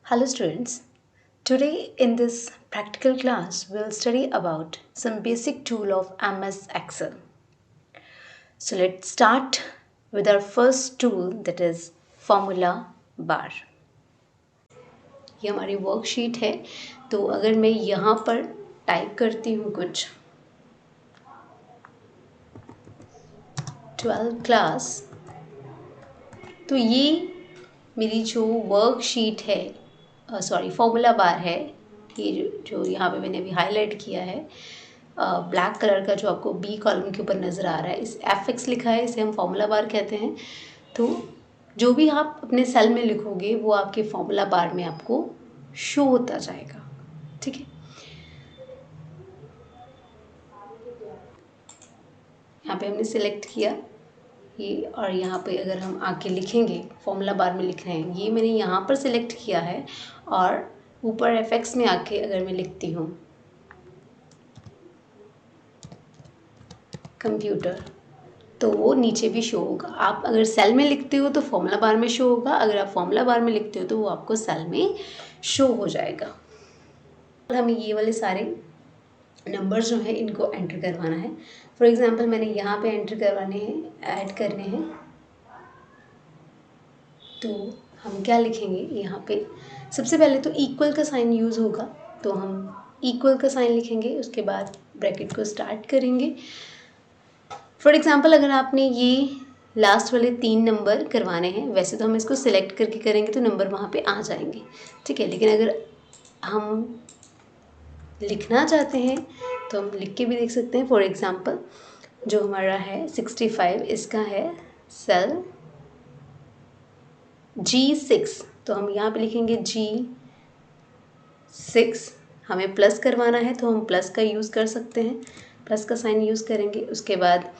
Hello students. Today in this practical class we'll study about some basic tool of MS Excel. So let's start with our first tool, that is formula bar. ये हमारी worksheet है, तो अगर मैं यहाँ पर type करती हूँ कुछ 12 क्लास, तो ये मेरी जो वर्कशीट है, फॉर्मूला बार है, ये जो यहाँ पे मैंने अभी हाईलाइट किया है ब्लैक कलर का, जो आपको बी कॉलम के ऊपर नज़र आ रहा है, इस FX लिखा है, इसे हम फॉर्मूला बार कहते हैं। तो जो भी आप अपने सेल में लिखोगे वो आपके फॉर्मूला बार में आपको शो होता जाएगा। ठीक है, यहाँ पे हमने सिलेक्ट किया ये, और यहाँ पे अगर हम आके लिखेंगे, फॉर्मूला बार में लिख रहे हैं, ये मैंने यहाँ पर सिलेक्ट किया है, और ऊपर FX में आके अगर मैं लिखती हूँ कंप्यूटर, तो वो नीचे भी शो होगा। आप अगर सेल में लिखते हो तो फॉर्मूला बार में शो होगा, अगर आप फॉर्मूला बार में लिखते हो तो वो आपको सेल में शो हो जाएगा। हमें ये वाले सारे नंबर्स जो है इनको एंटर करवाना है। फॉर एग्जांपल मैंने यहाँ पे एंटर करवाने हैं, ऐड करने हैं, तो हम क्या लिखेंगे यहाँ पे, सबसे पहले तो इक्वल का साइन यूज़ होगा, तो हम इक्वल का साइन लिखेंगे, उसके बाद ब्रैकेट को स्टार्ट करेंगे। फॉर एग्जांपल अगर आपने ये लास्ट वाले 3 नंबर करवाने हैं, वैसे तो हम इसको सिलेक्ट करके करेंगे तो नंबर वहाँ पे आ जाएंगे, ठीक है, लेकिन अगर हम लिखना चाहते हैं तो हम लिख के भी देख सकते हैं। फॉर एग्जांपल जो हमारा है 65, इसका है सेल G6, तो हम यहाँ पे लिखेंगे G6। हमें प्लस करवाना है तो हम प्लस का यूज़ कर सकते हैं, प्लस का साइन यूज़ करेंगे। उसके बाद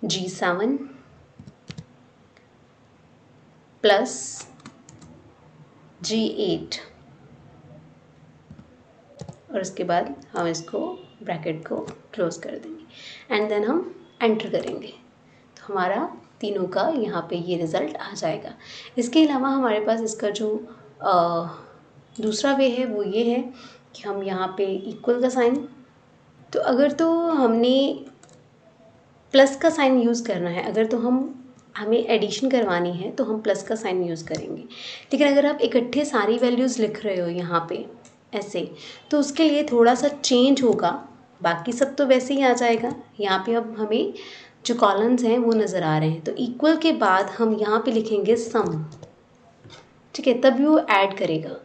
G7 प्लस G8, और उसके बाद हम इसको ब्रैकेट को क्लोज कर देंगे एंड देन हम एंटर करेंगे, तो हमारा तीनों का यहाँ पे ये रिज़ल्ट आ जाएगा। इसके अलावा हमारे पास इसका जो दूसरा वे है वो ये है कि हम यहाँ पे इक्वल का साइन, तो अगर तो हमने प्लस का साइन यूज़ करना है, अगर तो हमें एडिशन करवानी है तो हम प्लस का साइन यूज़ करेंगे। लेकिन अगर आप इकट्ठे सारी वैल्यूज़ लिख रहे हो यहाँ पे ऐसे, तो उसके लिए थोड़ा सा चेंज होगा, बाकी सब तो वैसे ही आ जाएगा। यहाँ पे अब हमें जो कॉलम्स हैं वो नज़र आ रहे हैं, तो इक्वल के बाद हम यहाँ पे लिखेंगे सम, ठीक है, तभी वो ऐड करेगा।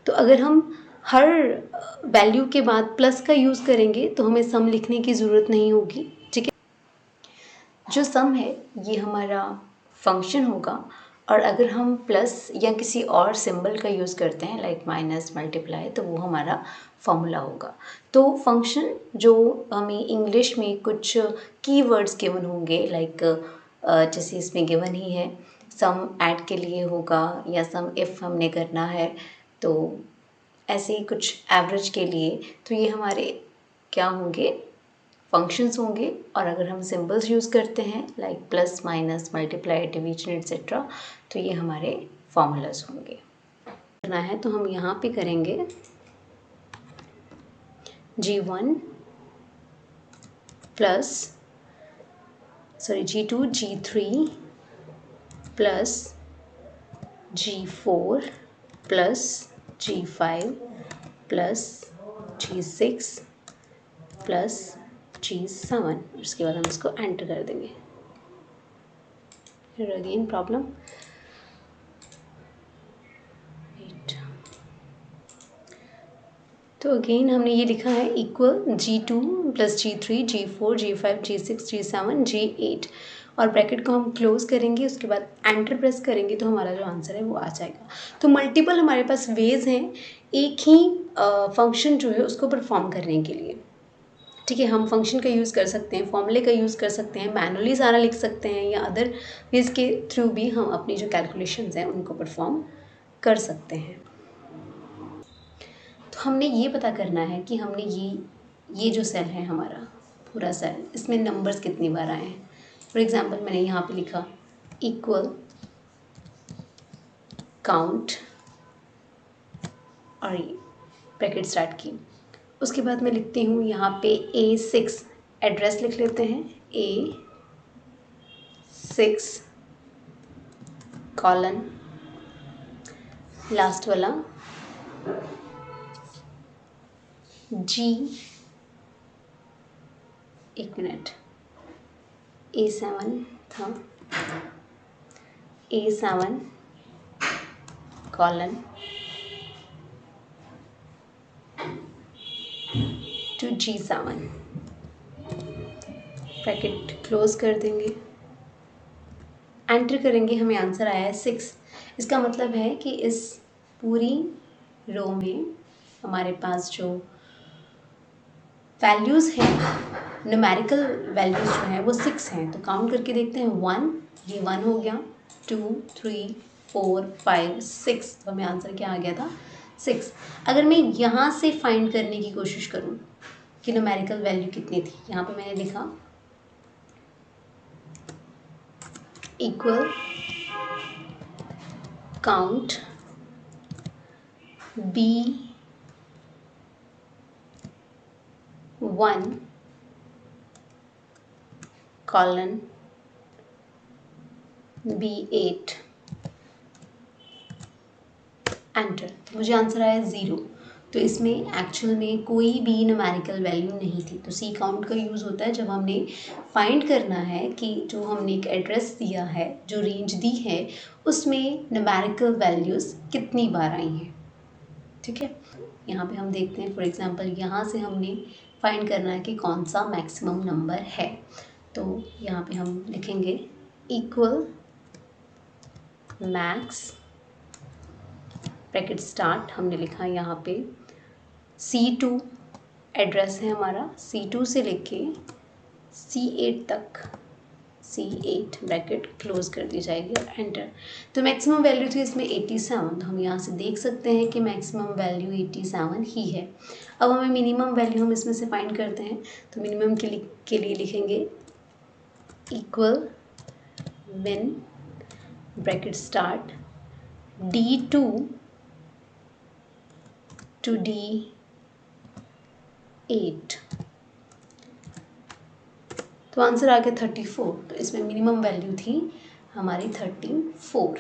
तो अगर हम हर वैल्यू के बाद प्लस का यूज़ करेंगे तो हमें सम लिखने की ज़रूरत नहीं होगी, ठीक है। जो सम है ये हमारा फंक्शन होगा, और अगर हम प्लस या किसी और सिंबल का यूज़ करते हैं लाइक माइनस, मल्टीप्लाई, तो वो हमारा फॉर्मूला होगा। तो फंक्शन जो हमें इंग्लिश में कुछ कीवर्ड्स गिवन होंगे, लाइक जैसे इसमें गिवन ही है, सम ऐड के लिए होगा, या सम इफ़ हमने करना है, तो ऐसे ही कुछ एवरेज के लिए, तो ये हमारे क्या होंगे, फंक्शंस होंगे। और अगर हम सिंबल्स यूज़ करते हैं like plus, minus, multiply, division etcetera, तो ये हमारे फॉर्मूलाज होंगे। करना है तो हम यहाँ पे करेंगे G1 plus G2 G3 plus G4 plus G5 plus G6 plus G7, उसके बाद हम इसको एंटर कर देंगे। फिर अगेन प्रॉब्लम 8, तो अगेन हमने ये लिखा है equal G2 plus G3 G4 G5 G6 G7 G8, और ब्रैकेट को हम क्लोज करेंगे, उसके बाद एंटर प्रेस करेंगे, तो हमारा जो आंसर है वो आ जाएगा। तो मल्टीपल हमारे पास वेज हैं एक ही फंक्शन जो है उसको परफॉर्म करने के लिए, ठीक है। हम फंक्शन का यूज़ कर सकते हैं, फॉर्मूले का यूज़ कर सकते हैं, मैनुअली सारा लिख सकते हैं, या अदर वेज के थ्रू भी हम अपनी जो कैलकुलेशंस हैं उनको परफॉर्म कर सकते हैं। तो हमने ये पता करना है कि हमने ये जो सेल है हमारा पूरा सेल, इसमें नंबर्स कितनी बार आए हैं। फॉर एग्जांपल मैंने यहाँ पे लिखा इक्वल काउंट और ये ब्रैकेट स्टार्ट की। उसके बाद मैं लिखती हूँ यहाँ पे A6, एड्रेस लिख लेते हैं A6 कॉलन, लास्ट वाला G, एक मिनट, A7 था, A7 colon to G7, bracket close कर देंगे, एंटर करेंगे, हमें आंसर आया है 6। इसका मतलब है कि इस पूरी रो में हमारे पास जो वैल्यूज़ हैं, न्यूमेरिकल वैल्यूज़ जो हैं वो 6 हैं। तो काउंट करके देखते हैं, 1, ये 1 हो गया, 2, 3, 4, 5, 6, तो हमें आंसर क्या आ गया था 6। अगर मैं यहाँ से फाइंड करने की कोशिश करूँ कि न्यूमेरिकल वैल्यू कितनी थी, यहाँ पे मैंने लिखा equal count B1 colon B8, enter. तो मुझे आंसर आया 0। तो इसमें एक्चुअल में कोई भी न्यूमेरिकल वैल्यू नहीं थी। तो सी काउंट का यूज़ होता है जब हमने फाइंड करना है कि जो हमने एक एड्रेस दिया है, जो रेंज दी है, उसमें न्यूमेरिकल वैल्यूज़ कितनी बार आई हैं। ठीक है, यहाँ पे हम देखते हैं, फॉर एग्जांपल यहाँ से हमने फाइंड करना है कि कौन सा मैक्सिमम नंबर है। तो यहाँ पे हम लिखेंगे इक्वल मैक्स, ब्रैकेट स्टार्ट, हमने लिखा यहाँ पे C2 एड्रेस है हमारा, C2 से लेके C8 तक, C8 ब्रैकेट क्लोज कर दी जाएगी, एंटर। तो मैक्सिमम वैल्यू थी इसमें 87, तो हम यहाँ से देख सकते हैं कि मैक्सिमम वैल्यू 87 ही है। अब हमें मिनिमम वैल्यू हम इसमें से फाइंड करते हैं। तो मिनिमम के लिए लिखेंगे equal min, bracket start, D2 to D8, तो आंसर आ गया 34। तो इसमें मिनिमम वैल्यू थी हमारी 34।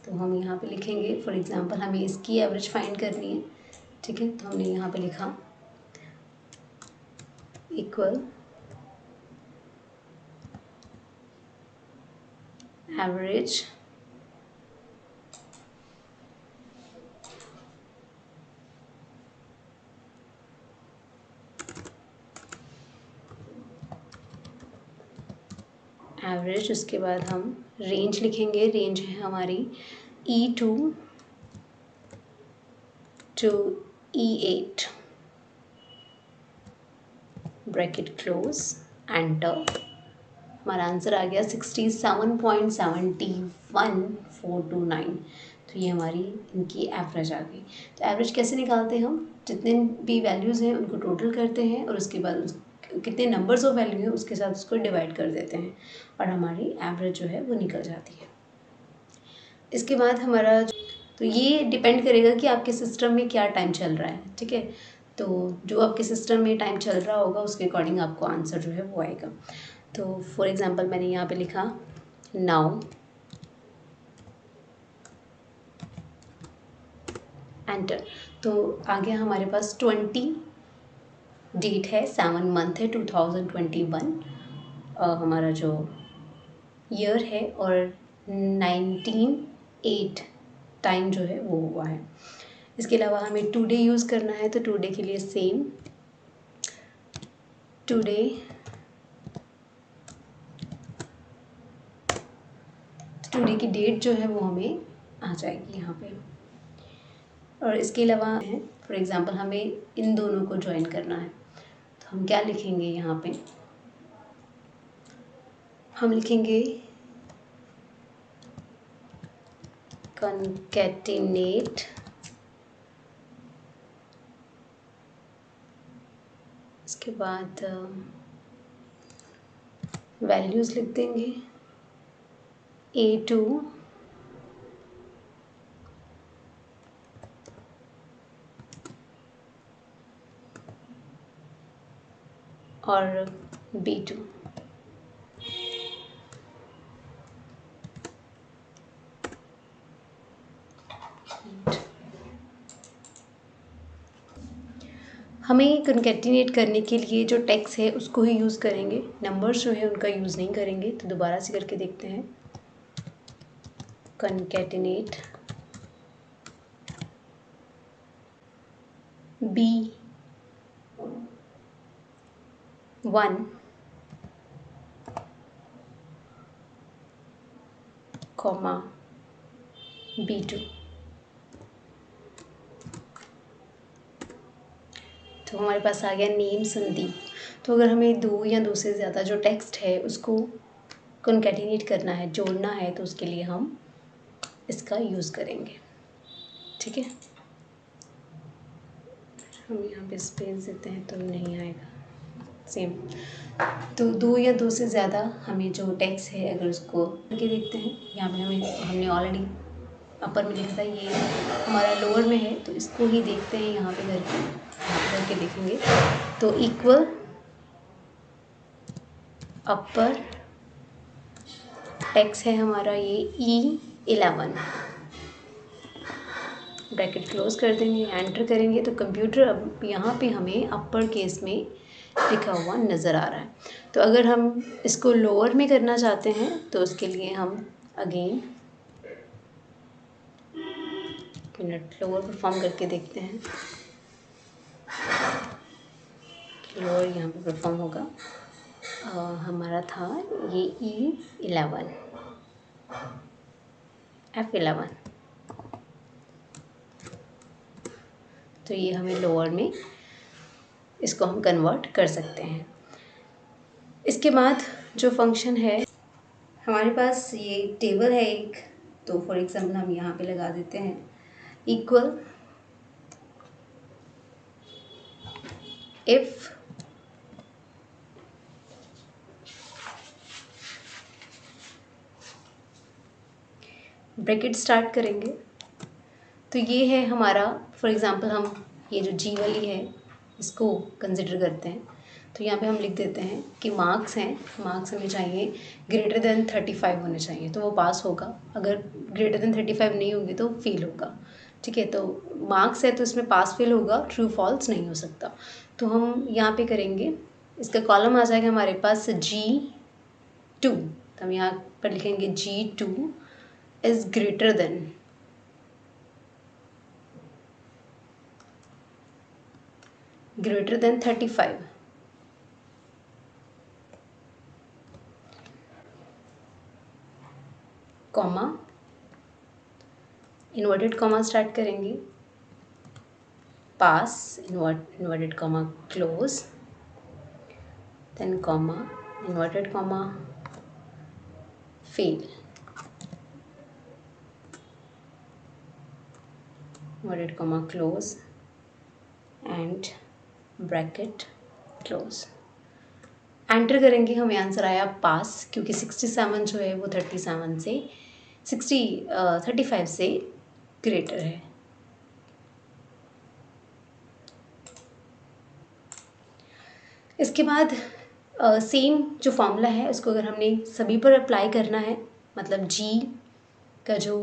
तो हम यहाँ पे लिखेंगे, फॉर एग्जांपल हमें इसकी एवरेज फाइंड करनी है। ठीक है, तो हमने यहाँ पे लिखा इक्वल एवरेज एवरेज, उसके बाद हम रेंज लिखेंगे। रेंज है हमारी E2 to E8, bracket close, enter. हमारा आंसर आ गया 67.71429। तो ये हमारी इनकी एवरेज आ गई। तो एवरेज कैसे निकालते हैं हम, जितने भी वैल्यूज़ हैं उनको टोटल करते हैं और उसके बाद कितने नंबर्स ऑफ वैल्यू हैं उसके साथ उसको डिवाइड कर देते हैं और हमारी एवरेज जो है वो निकल जाती है। इसके बाद हमारा, तो ये डिपेंड करेगा कि आपके सिस्टम में क्या टाइम चल रहा है। ठीक है, तो जो आपके सिस्टम में टाइम चल रहा होगा उसके अकॉर्डिंग आपको आंसर जो है वो आएगा। तो फॉर एग्जांपल मैंने यहाँ पे लिखा नाउ, एंटर। तो आ गया हमारे पास 20, डेट है 7 मंथ है 2021, हमारा जो ईयर है, और 19/8 टाइम जो है वो हुआ है। इसके अलावा हमें टुडे यूज़ करना है। तो टुडे के लिए सेम, टुडे की डेट जो है वो हमें आ जाएगी यहाँ पे। और इसके अलावा है, फॉर एग्जांपल हमें इन दोनों को ज्वाइन करना है। तो हम क्या लिखेंगे यहाँ पे, हम लिखेंगे concatenate इसके बाद वैल्यूज़ लिख देंगे A2 और B2। हमें कॉन्कैटिनेट करने के लिए जो टेक्स्ट है उसको ही यूज़ करेंगे, नंबर्स जो है उनका यूज़ नहीं करेंगे। तो दोबारा से करके देखते हैं। Concatenate B1 comma B2। तो हमारे पास आ गया नेम संदीप। तो अगर हमें दो या दो से ज़्यादा जो टेक्स्ट है उसको कॉन्कैटिनेट करना है, जोड़ना है, तो उसके लिए हम इसका यूज़ करेंगे। ठीक है, हम यहाँ पे स्पेस देते हैं तो नहीं आएगा सेम। तो दो या दो से ज़्यादा हमें जो टेक्स्ट है अगर उसको करके देखते हैं, यहाँ पे हमने ऑलरेडी अपर में लिखा था, ये हमारा लोअर में है, तो इसको ही देखते हैं यहाँ पे करके देखेंगे। तो इक्वल अपर टेक्स्ट है हमारा ये E11, ब्रैकेट क्लोज कर देंगे, एंटर करेंगे तो कंप्यूटर अब यहाँ पे हमें अपर केस में लिखा हुआ नज़र आ रहा है। तो अगर हम इसको लोअर में करना चाहते हैं तो उसके लिए हम अगेन मिनट लोअर परफॉर्म करके देखते हैं। लोअर यहाँ पे परफॉर्म होगा। हमारा था ये E11 F11, तो ये हमें लोअर में इसको हम कन्वर्ट कर सकते हैं। इसके बाद जो फंक्शन है हमारे पास, ये टेबल है एक, तो फॉर एग्जांपल हम यहाँ पे लगा देते हैं इक्वल इफ ब्रैकेट स्टार्ट करेंगे तो ये है हमारा, फॉर एग्जांपल हम ये जो जी वाली है इसको कंसिडर करते हैं। तो यहाँ पे हम लिख देते हैं कि मार्क्स हैं, मार्क्स हमें चाहिए ग्रेटर देन 35 होने चाहिए, तो वो पास होगा। अगर ग्रेटर देन 35 नहीं होंगे तो फेल होगा। ठीक है, तो मार्क्स है तो इसमें पास फेल होगा, ट्रू फॉल्स नहीं हो सकता। तो हम यहाँ पे करेंगे, इसका कॉलम आ जाएगा हमारे पास G2, तो हम यहाँ पर लिखेंगे G2 is greater than greater than 35, comma inverted comma start करेंगे, pass inverted comma close, then comma inverted comma fail, inverted comma close and bracket close. Enter करेंगे, हमें आंसर आया पास, क्योंकि 67 जो है वो 35 से ग्रेटर है। इसके बाद सेम जो फॉर्मूला है उसको अगर हमने सभी पर अप्लाई करना है, मतलब जी का जो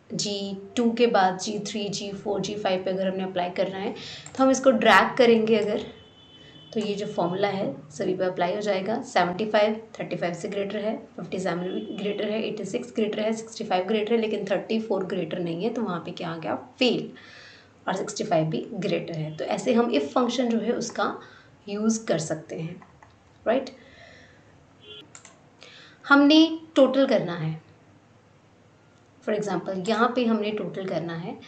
G2 के बाद G3 G4 G5 पे अगर हमने अप्लाई करना है तो हम इसको ड्रैग करेंगे अगर, तो ये जो फॉर्मूला है सभी पे अप्लाई हो जाएगा। 75 35 से ग्रेटर है, 57 भी ग्रेटर है, 86 ग्रेटर है, 65 ग्रेटर है, लेकिन 34 ग्रेटर नहीं है, तो वहाँ पे क्या आ गया फेल, और 65 भी ग्रेटर है। तो ऐसे हम इफ़ फंक्शन जो है उसका यूज़ कर सकते हैं, राइट। हमने टोटल करना है, फॉर एग्ज़ाम्पल यहाँ पे हमने टोटल करना है,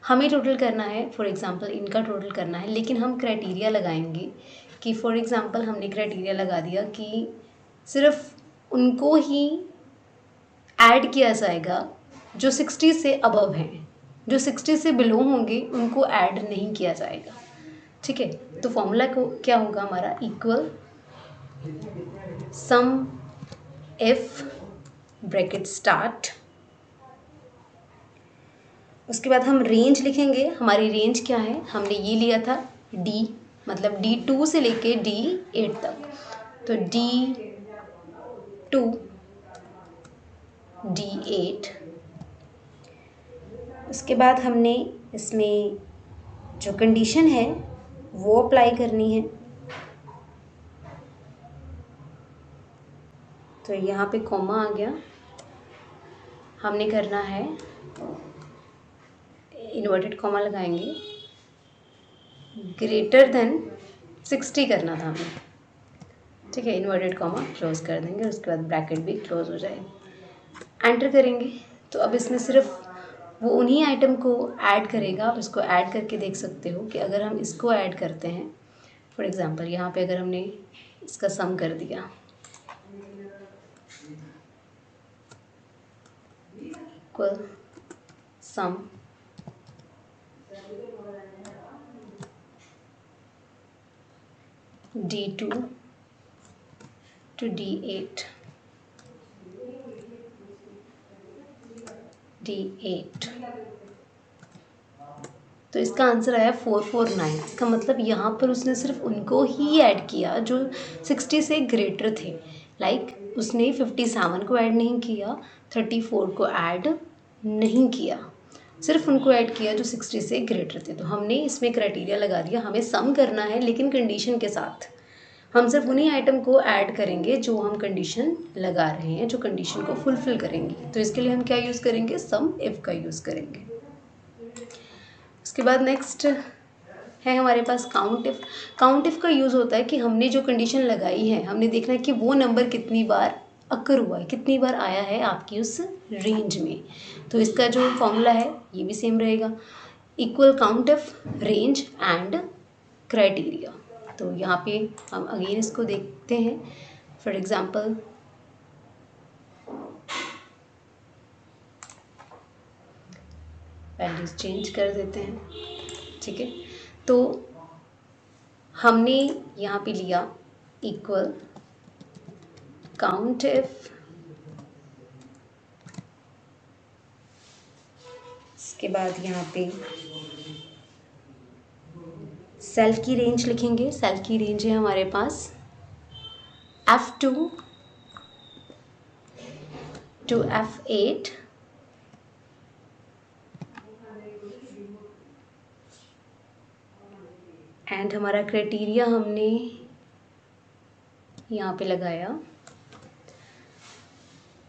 हमें टोटल करना है, फॉर एग्ज़ाम्पल इनका टोटल करना है, लेकिन हम क्राइटेरिया लगाएंगे कि फॉर एग्ज़ाम्पल हमने क्राइटेरिया लगा दिया कि सिर्फ उनको ही ऐड किया जाएगा जो 60 से अबव हैं, जो 60 से बिलो होंगे उनको ऐड नहीं किया जाएगा। ठीक है, तो फॉर्मूला को क्या होगा हमारा, equal some if bracket start, उसके बाद हम रेंज लिखेंगे। हमारी रेंज क्या है, हमने ये लिया था D, मतलब D2 से लेके D8 तक। तो D2 D8, उसके बाद हमने इसमें जो कंडीशन है वो अप्लाई करनी है। तो यहाँ पे कॉमा आ गया, हमने करना है इन्वर्टेड कॉमा लगाएंगे, ग्रेटर देन 60 करना था हमें, ठीक है। इन्वर्टेड कॉमा क्लोज कर देंगे, उसके बाद ब्रैकेट भी क्लोज हो जाएगी, एंटर करेंगे। तो अब इसमें सिर्फ वो उन्हीं आइटम को ऐड करेगा। आप इसको ऐड करके देख सकते हो कि अगर हम इसको ऐड करते हैं, फॉर एग्जांपल यहाँ पे अगर हमने इसका सम कर दिया, equal some D2 to D8, तो इसका आंसर आया 449। इसका मतलब यहाँ पर उसने सिर्फ उनको ही ऐड किया जो 60 से ग्रेटर थे। लाइक उसने 57 को ऐड नहीं किया, 34 को ऐड नहीं किया, सिर्फ उनको ऐड किया जो 60 से ग्रेटर थे। तो हमने इसमें क्राइटेरिया लगा दिया, हमें सम करना है लेकिन कंडीशन के साथ। हम सिर्फ उन्हीं आइटम को ऐड करेंगे जो हम कंडीशन लगा रहे हैं, जो कंडीशन को फुलफिल करेंगे। तो इसके लिए हम क्या यूज़ करेंगे, सम इफ़ का यूज़ करेंगे। उसके बाद नेक्स्ट है हमारे पास काउंट इफ़। काउंट इफ़ का यूज़ होता है कि हमने जो कंडीशन लगाई है, हमने देखना है कि वो नंबर कितनी बार अकर हुआ है, कितनी बार आया है आपकी उस रेंज में। तो इसका जो फॉर्मूला है ये भी सेम रहेगा, equal count if range and criteria. तो यहाँ पे हम अगेन इसको देखते हैं। फॉर एग्जांपल वैल्यूज़ चेंज कर देते हैं, ठीक है। तो हमने यहाँ पे लिया इक्वल काउंट इफ, इसके बाद यहाँ पे सेल की रेंज लिखेंगे। सेल की रेंज है हमारे पास F2 to F8, एंड हमारा क्राइटेरिया हमने यहाँ पे लगाया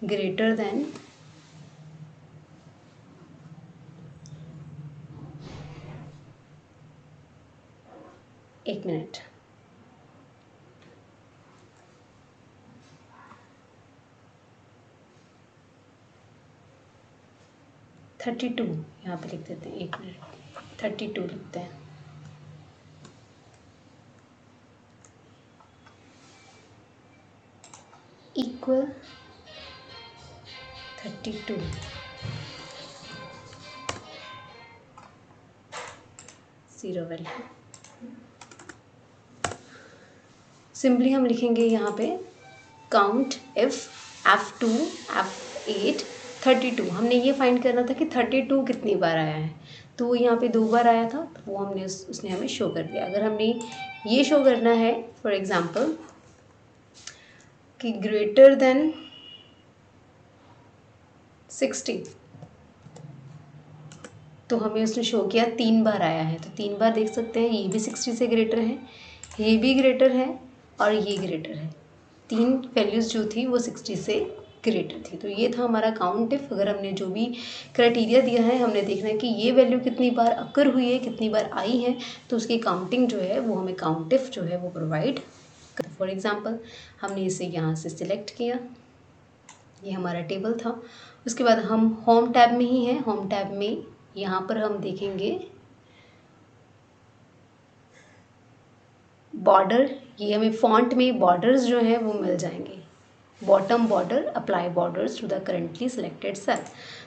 greater than 1 minute. Thirty two यहाँ पे लिख देते हैं, 1 मिनट 32 लिखते हैं। Equal 32 0 value. सिंपली हम लिखेंगे यहाँ पे काउंट इफ F2 F8 32। हमने ये फाइंड करना था कि 32 कितनी बार आया है, तो यहाँ पे 2 बार आया था, तो वो हमने उसने हमें शो कर दिया। अगर हमने ये शो करना है फॉर एग्जांपल कि ग्रेटर देन 60, तो हमें उसने शो किया 3 बार आया है। तो 3 बार देख सकते हैं, ये भी 60 से ग्रेटर है, ये भी ग्रेटर है और ये ग्रेटर है। 3 वैल्यूज़ जो थी वो 60 से ग्रेटर थी। तो ये था हमारा काउंट इफ। अगर हमने जो भी क्राइटेरिया दिया है, हमने देखना है कि ये वैल्यू कितनी बार अकर हुई है, कितनी बार आई है, तो उसकी काउंटिंग जो है वो हमें काउंट इफ जो है वो प्रोवाइड कर। फॉर एग्जांपल हमने इसे यहाँ से सिलेक्ट किया, ये हमारा टेबल था। उसके बाद हम होम टैब में ही हैं। होम टैब में यहाँ पर हम देखेंगे बॉर्डर, ये हमें फॉन्ट में बॉर्डर्स जो हैं वो मिल जाएंगे। Bottom border, apply borders to the currently selected cell.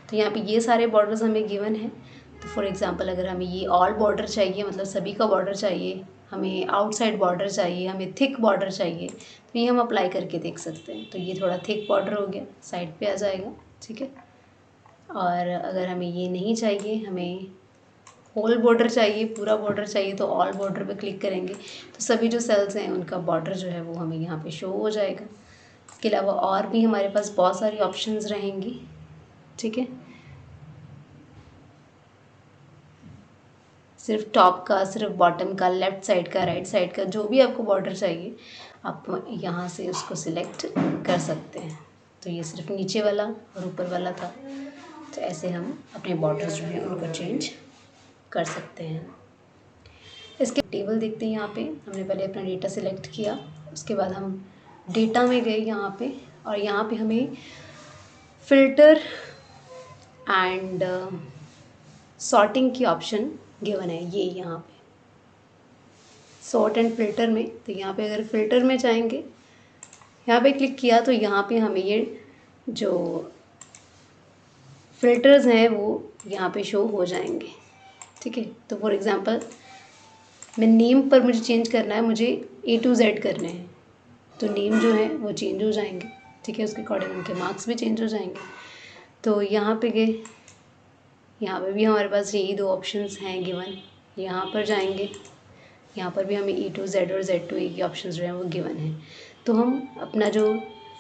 तो यहाँ पे ये सारे बॉर्डर्स हमें गिवन है। तो फॉर एग्जांपल अगर हमें ये ऑल बॉर्डर चाहिए, मतलब सभी का बॉर्डर चाहिए, हमें आउटसाइड बॉर्डर चाहिए, हमें थिक बॉर्डर चाहिए, तो ये हम अप्लाई करके देख सकते हैं। तो ये थोड़ा थिक बॉर्डर हो गया, साइड पे आ जाएगा, ठीक है। और अगर हमें ये नहीं चाहिए, हमें होल बॉर्डर चाहिए, पूरा बॉर्डर चाहिए तो ऑल बॉर्डर पे क्लिक करेंगे तो सभी जो सेल्स हैं उनका बॉर्डर जो है वो हमें यहाँ पे शो हो जाएगा। इसके अलावा और भी हमारे पास बहुत सारी ऑप्शंस रहेंगी, ठीक है। सिर्फ टॉप का, सिर्फ बॉटम का, लेफ़्ट साइड का, राइट साइड का, जो भी आपको बॉर्डर चाहिए आप यहाँ से उसको सिलेक्ट कर सकते हैं। तो ये सिर्फ नीचे वाला और ऊपर वाला था, तो ऐसे हम अपने बॉर्डर्स जो हैं उनको चेंज कर सकते हैं। इसके टेबल देखते हैं। यहाँ पे हमने पहले अपना डेटा सिलेक्ट किया, उसके बाद हम डेटा में गए यहाँ पे, और यहाँ पे हमें फ़िल्टर एंड सॉर्टिंग की ऑप्शन गिवन है। ये यहाँ पे सॉर्ट एंड फ़िल्टर में, तो यहाँ पे अगर फ़िल्टर में जाएंगे, यहाँ पे क्लिक किया तो यहाँ पे हमें ये जो फ़िल्टर्स हैं वो यहाँ पे शो हो जाएंगे, ठीक है। तो फॉर एग्ज़ाम्पल मैं नेम पर मुझे चेंज करना है, मुझे A to Z करने हैं, तो नेम जो है वो चेंज हो जाएंगे, ठीक है। उसके अकॉर्डिंग उनके मार्क्स भी चेंज हो जाएंगे। तो यहाँ पे गए, यहाँ पे भी हमारे पास यही दो ऑप्शंस हैं गिवन। यहाँ पर जाएंगे, यहाँ पर भी हमें E to Z और Z to A की ऑप्शंस जो हैं वो गिवन हैं। तो हम अपना जो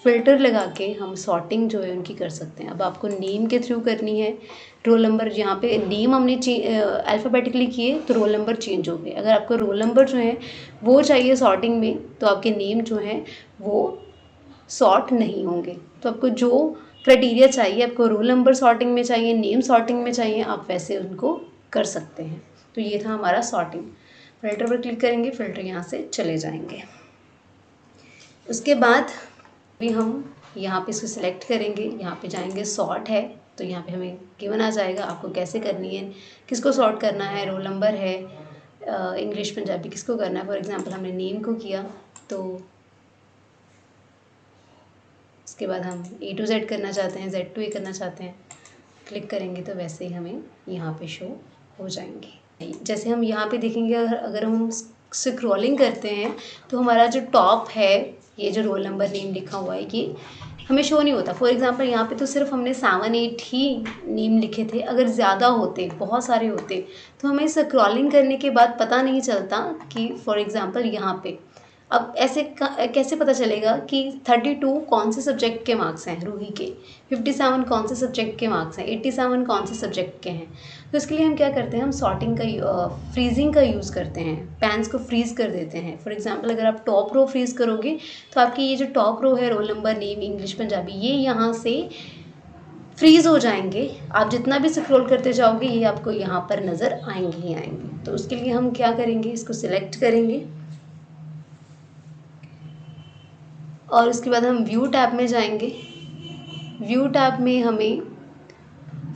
फ़िल्टर लगा के हम सॉर्टिंग जो है उनकी कर सकते हैं। अब आपको नेम के थ्रू करनी है, रोल नंबर, यहाँ पे नेम हमने अल्फ़ाबेटिकली किए तो रोल नंबर चेंज हो गए। अगर आपको रोल नंबर जो है वो चाहिए सॉर्टिंग में, तो आपके नेम जो हैं वो सॉर्ट नहीं होंगे। तो आपको जो क्राइटेरिया चाहिए, आपको रोल नंबर सॉर्टिंग में चाहिए, नेम सॉर्टिंग में चाहिए, आप वैसे उनको कर सकते हैं। तो ये था हमारा सॉर्टिंग। फ़िल्टर पर क्लिक करेंगे, फ़िल्टर यहाँ से चले जाएंगे। उसके बाद भी हम यहाँ पे इसको सिलेक्ट करेंगे, यहाँ पे जाएंगे, सॉर्ट है तो यहाँ पे हमें गिवन आ जाएगा आपको कैसे करनी है, किसको सॉर्ट करना है, रोल नंबर है, इंग्लिश पंजाबी किसको करना है। फॉर एग्जांपल हमने नेम को किया, तो उसके बाद हम A to Z करना चाहते हैं, Z to A करना चाहते हैं, क्लिक करेंगे तो वैसे ही हमें यहाँ पे शो हो जाएंगे। जैसे हम यहाँ पे देखेंगे, अगर हम स्क्रॉलिंग करते हैं तो हमारा जो टॉप है, ये जो रोल नंबर नेम लिखा हुआ है ये हमें शो नहीं होता। फॉर एग्जांपल यहाँ पे तो सिर्फ हमने 7-8 ही नेम लिखे थे। अगर ज़्यादा होते, बहुत सारे होते, तो हमें स्क्रॉलिंग करने के बाद पता नहीं चलता कि फॉर एग्जांपल यहाँ पे अब ऐसे कैसे पता चलेगा कि 32 कौन से सब्जेक्ट के मार्क्स हैं रूही के, 57 कौन से सब्जेक्ट के मार्क्स हैं, 87 कौन से सब्जेक्ट के हैं। तो इसके लिए हम क्या करते हैं, हम सॉर्टिंग का फ्रीजिंग का यूज़ करते हैं, पैन्स को फ्रीज़ कर देते हैं। फॉर एग्जांपल अगर आप टॉप रो फ्रीज़ करोगे तो आपकी ये जो टॉप रो है, roll number, name, English Punjabi, ये यहाँ से फ्रीज़ हो जाएंगे। आप जितना भी स्क्रॉल करते जाओगे ये आपको यहाँ पर नज़र आएंगे ही आएंगे। तो उसके लिए हम क्या करेंगे, इसको सिलेक्ट करेंगे और उसके बाद हम व्यू टैब में जाएंगे। व्यू टैब में हमें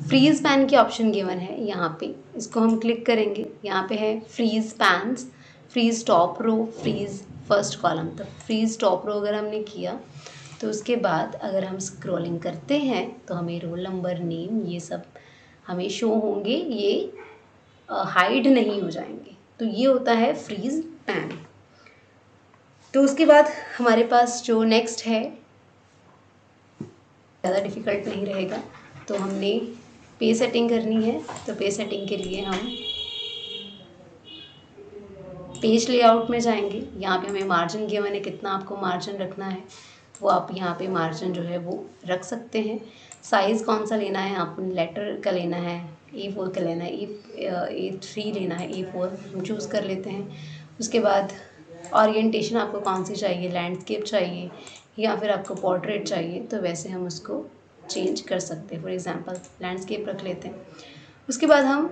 फ्रीज़ पैन की ऑप्शन गिवन है, यहाँ पे इसको हम क्लिक करेंगे। यहाँ पे है freeze panes, freeze top row, freeze first column. तो फ्रीज़ टॉप रो अगर हमने किया तो उसके बाद अगर हम स्क्रॉलिंग करते हैं तो हमें रोल नंबर, नेम, ये सब हमें शो होंगे, ये हाइड नहीं हो जाएंगे। तो ये होता है फ्रीज़ पैन। तो उसके बाद हमारे पास जो नेक्स्ट है, ज़्यादा डिफ़िकल्ट नहीं रहेगा। तो हमने पे सेटिंग करनी है, तो पे सेटिंग के लिए हम पेज लेआउट में जाएंगे। यहाँ पे हमें मार्जिन गिवन है, कितना आपको मार्जिन रखना है वो आप यहाँ पे मार्जिन जो है वो रख सकते हैं। साइज़ कौन सा लेना है, आपको लेटर का लेना है, A4 का लेना है, A3 लेना है, A4 हम चूज़ कर लेते हैं। उसके बाद ओरिएंटेशन आपको कौन सी चाहिए, लैंडस्केप चाहिए या फिर आपको पोर्ट्रेट चाहिए, तो वैसे हम उसको चेंज कर सकते हैं। फॉर एग्जांपल लैंडस्केप रख लेते हैं। उसके बाद हम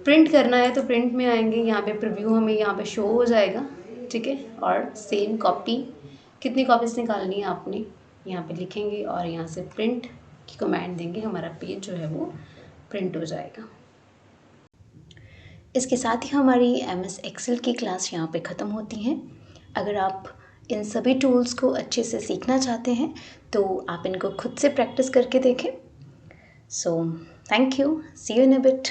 प्रिंट करना है तो प्रिंट में आएंगे, यहाँ पे प्रीव्यू हमें यहाँ पे शो हो जाएगा, ठीक है। और सेम कॉपी, कितनी कॉपीज़ निकालनी है आपने यहाँ पे लिखेंगे और यहाँ से प्रिंट की कमांड देंगे, हमारा पेज जो है वो प्रिंट हो जाएगा। इसके साथ ही हमारी MS एक्सेल की क्लास यहाँ पे ख़त्म होती है। अगर आप इन सभी टूल्स को अच्छे से सीखना चाहते हैं तो आप इनको खुद से प्रैक्टिस करके देखें। So thank you, see you in a bit.